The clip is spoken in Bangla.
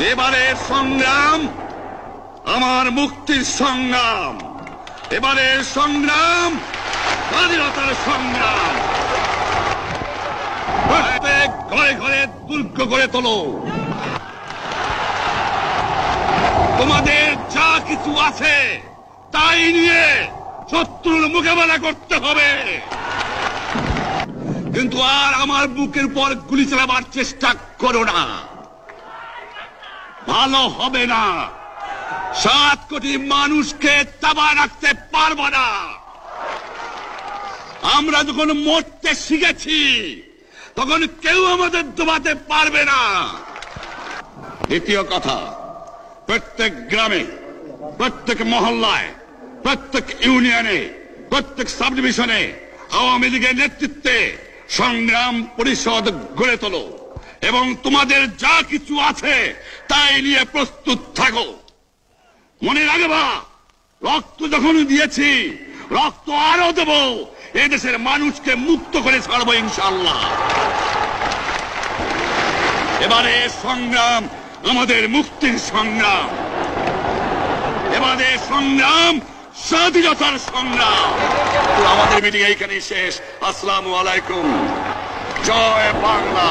এবারের সংগ্রাম আমার মুক্তির সংগ্রাম, এবারের সংগ্রাম স্বাধীনতার সংগ্রাম। প্রত্যেক ঘরে ঘরে দুর্গ গড়ে তোলো। তোমাদের যা কিছু আছে তাই নিয়ে শত্রুর মোকাবেলা করতে হবে, কিন্তু আর আমার বুকের উপর গুলি চালাবার চেষ্টা করো না, ভালো হবে না। 7 কোটি মানুষকে চাপা রাখতে পারবো না। আমরা যখন মরতে শিখেছি তখন কেউ আমাদের দবাতে পারবে না। দ্বিতীয় কথা, প্রত্যেক গ্রামে, প্রত্যেক মহল্লায়, প্রত্যেক ইউনিয়নে, প্রত্যেক সাব ডিভিশনে আওয়ামী লীগের নেতৃত্বে সংগ্রাম পরিষদ গড়ে তোলো এবং তোমাদের যা কিছু আছে তাই নিয়ে প্রস্তুত থাকো। মনে রাখবা, রক্ত যখন দিয়েছি রক্ত আরো দেব, এদেশের মানুষকে মুক্ত করে ছাড়বো ইনশাআল্লাহ। এবারে সংগ্রাম আমাদের মুক্তির সংগ্রাম, এবারে সংগ্রাম স্বাধীনতার সংগ্রাম। আমাদের মিটিং এইখানেই শেষ। আসসালামু আলাইকুম। জয় বাংলা।